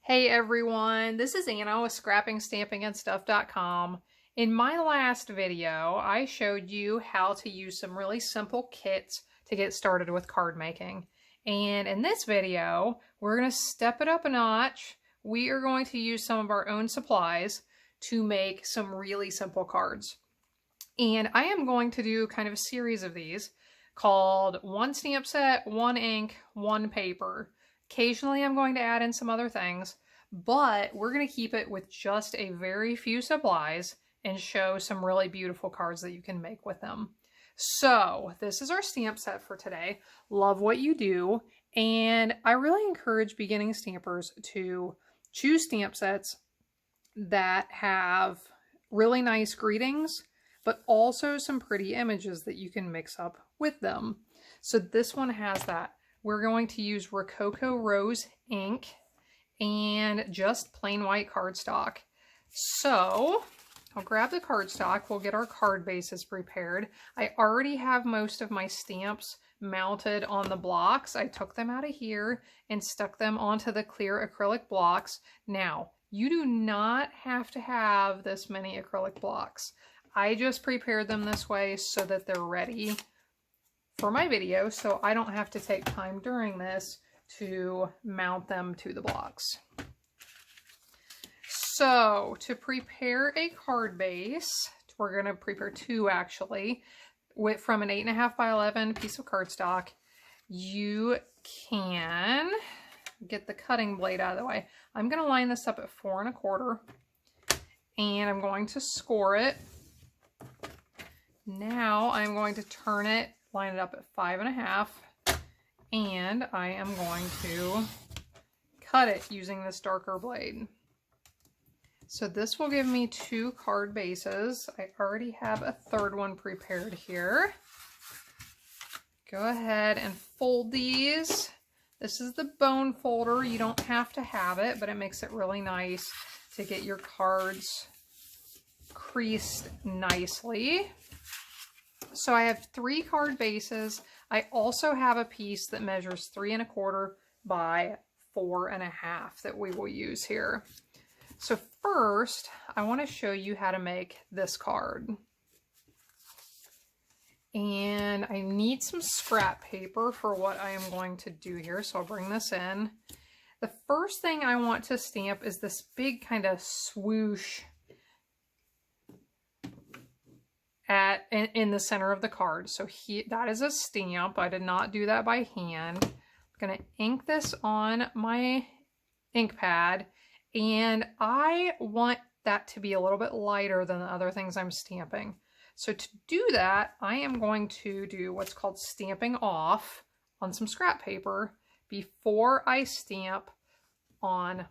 Hey everyone, this is Anna with scrappingstampingandstuff.com. In my last video, I showed you how to use some really simple kits to get started with card making. And in this video, we're going to step it up a notch. We are going to use some of our own supplies to make some really simple cards. And I am going to do kind of a series of these called one stamp set, one ink, one paper. Occasionally I'm going to add in some other things, but we're going to keep it with just a very few supplies and show some really beautiful cards that you can make with them. So this is our stamp set for today. Love what you do. And I really encourage beginning stampers to choose stamp sets that have really nice greetings, but also some pretty images that you can mix up with them. So this one has that. We're going to use Rococo Rose ink and just plain white cardstock. So I'll grab the cardstock. We'll get our card bases prepared. I already have most of my stamps mounted on the blocks. I took them out of here and stuck them onto the clear acrylic blocks. Now, you do not have to have this many acrylic blocks. I just prepared them this way so that they're ready for my video, so I don't have to take time during this to mount them to the blocks. So to prepare a card base, we're going to prepare two actually, from an 8.5 by 11 piece of cardstock. You can get the cutting blade out of the way. I'm going to line this up at 4 1/4, and I'm going to score it. Now I'm going to turn it, line it up at 5 1/2, and I am going to cut it using this darker blade. So this will give me 2 card bases. I already have a third one prepared here. Go ahead and fold these. This is the bone folder. You don't have to have it, but it makes it really nice to get your cards creased nicely. So I have 3 card bases. I also have a piece that measures 3 1/4 by 4 1/2 that we will use here. So first, I want to show you how to make this card. And I need some scrap paper for what I am going to do here, so I'll bring this in. The first thing I want to stamp is this big kind of swoosh in the center of the card. So that is a stamp. I did not do that by hand. I'm going to ink this on my ink pad, and I want that to be a little bit lighter than the other things I'm stamping. So to do that, I am going to do what's called stamping off on some scrap paper before I stamp on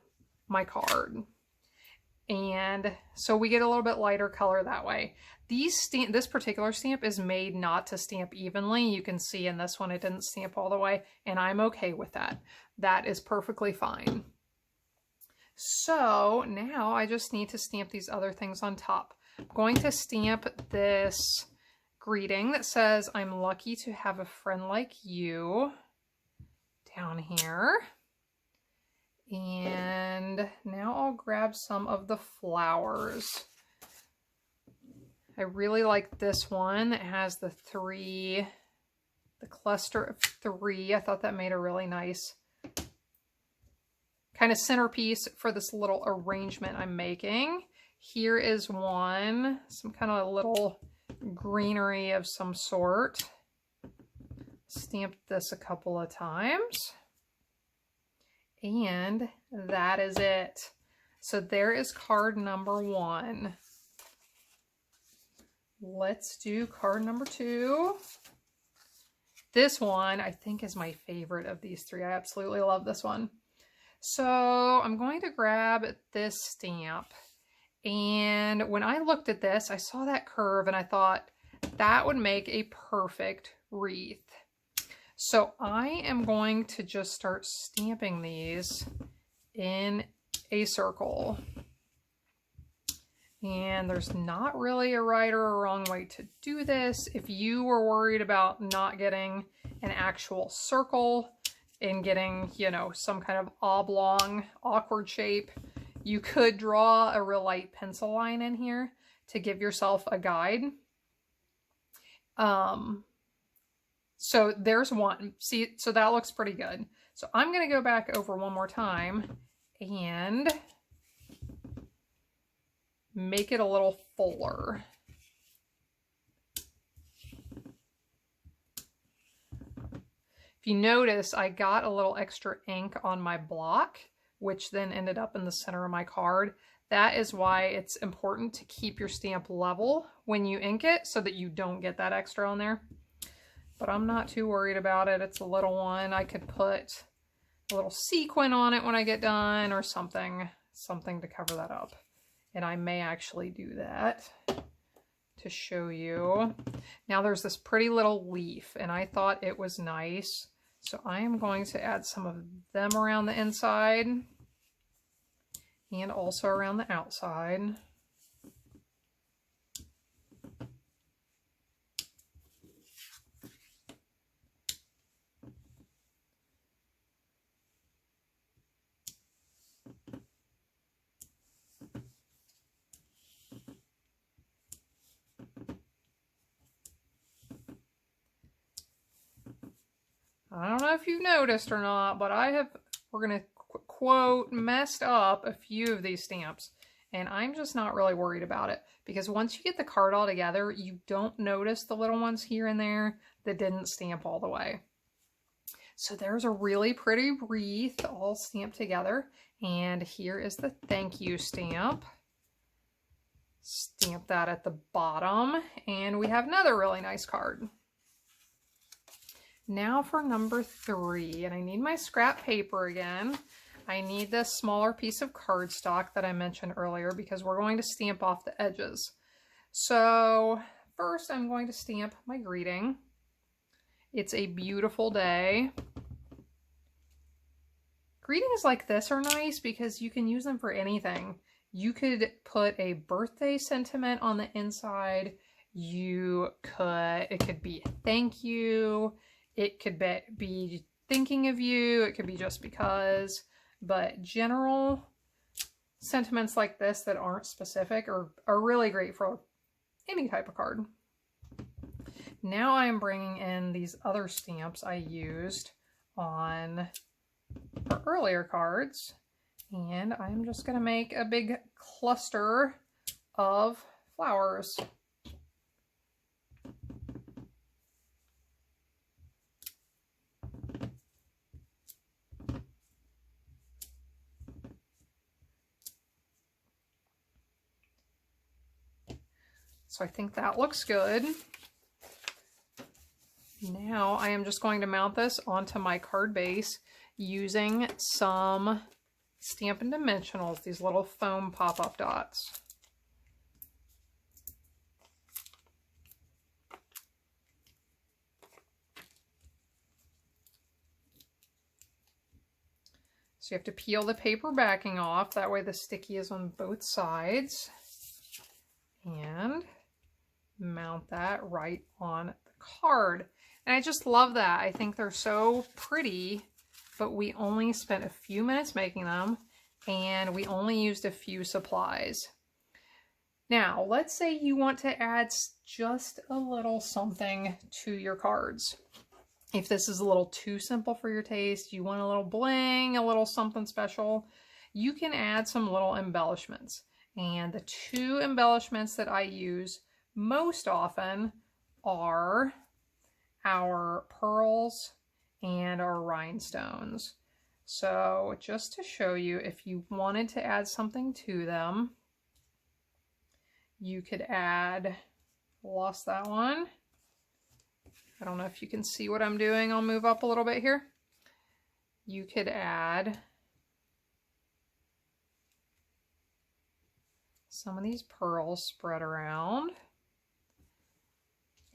my card. And so we get a little bit lighter color that way. This particular stamp is made not to stamp evenly. You can see in this one it didn't stamp all the way, and I'm okay with that. That is perfectly fine. So now I just need to stamp these other things on top. I'm going to stamp this greeting that says, "I'm lucky to have a friend like you," down here. And now I'll grab some of the flowers. I really like this one. It has the cluster of 3. I thought that made a really nice kind of centerpiece for this little arrangement I'm making. Here is one, some kind of a little greenery of some sort. Stamped this a couple of times. And that is it. So there is card number 1. Let's do card number 2. This one I think is my favorite of these 3. I absolutely love this one. So I'm going to grab this stamp. And when I looked at this, I saw that curve and I thought that would make a perfect wreath. So I am going to just start stamping these in a circle. And there's not really a right or a wrong way to do this. If you were worried about not getting an actual circle, in getting, you know, some kind of oblong, awkward shape. You could draw a real light pencil line in here to give yourself a guide. So there's one. See, so that looks pretty good. So I'm going to go back over one more time and make it a little fuller. If you notice, I got a little extra ink on my block, which then ended up in the center of my card. That is why it's important to keep your stamp level when you ink it so that you don't get that extra on there. But I'm not too worried about it. It's a little one. I could put a little sequin on it when I get done or something to cover that up. And I may actually do that to show you. Now there's this pretty little leaf and I thought it was nice. So I am going to add some of them around the inside and also around the outside. I don't know if you've noticed or not, but we're going to quote, messed up a few of these stamps. And I'm just not really worried about it because once you get the card all together, you don't notice the little ones here and there that didn't stamp all the way. So there's a really pretty wreath all stamped together. And here is the thank you stamp. Stamp that at the bottom. And we have another really nice card. Now for number 3, and I need my scrap paper again. I need this smaller piece of cardstock that I mentioned earlier because we're going to stamp off the edges. So first I'm going to stamp my greeting. It's a beautiful day. Greetings like this are nice because you can use them for anything. You could put a birthday sentiment on the inside. It could be a thank you. It could be thinking of you. It could be just because. But general sentiments like this that aren't specific are really great for any type of card. Now I'm bringing in these other stamps I used on our earlier cards. And I'm just going to make a big cluster of flowers. So I think that looks good. Now I am just going to mount this onto my card base using some Stampin' Dimensionals, these little foam pop-up dots. So you have to peel the paper backing off, that way the sticky is on both sides. And mount that right on the card. And I just love that. I think they're so pretty, but we only spent a few minutes making them and we only used a few supplies. Now, let's say you want to add just a little something to your cards. If this is a little too simple for your taste, you want a little bling, a little something special, you can add some little embellishments. And the 2 embellishments that I use most often are our pearls and our rhinestones. So just to show you, if you wanted to add something to them, you could add, lost that one. I don't know if you can see what I'm doing. I'll move up a little bit here. You could add some of these pearls spread around.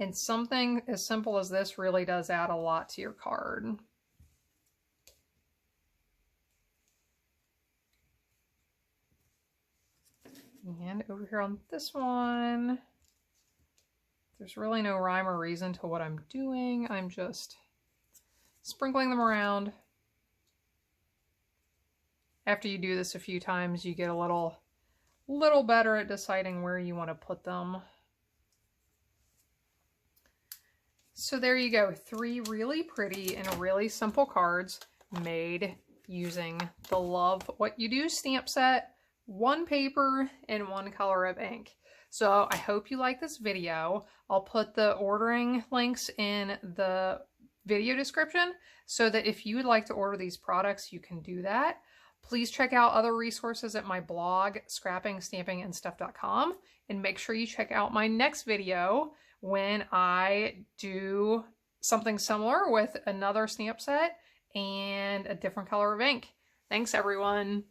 And something as simple as this really does add a lot to your card. And over here on this one, there's really no rhyme or reason to what I'm doing. I'm just sprinkling them around. after you do this a few times, you get a little better at deciding where you want to put them. So there you go, 3 really pretty and really simple cards made using the Love What You Do stamp set, 1 paper and 1 color of ink. So I hope you like this video. I'll put the ordering links in the video description so that if you would like to order these products, you can do that. Please check out other resources at my blog, scrappingstampingandstuff.com, and make sure you check out my next video when I do something similar with another stamp set and a different color of ink. Thanks, everyone.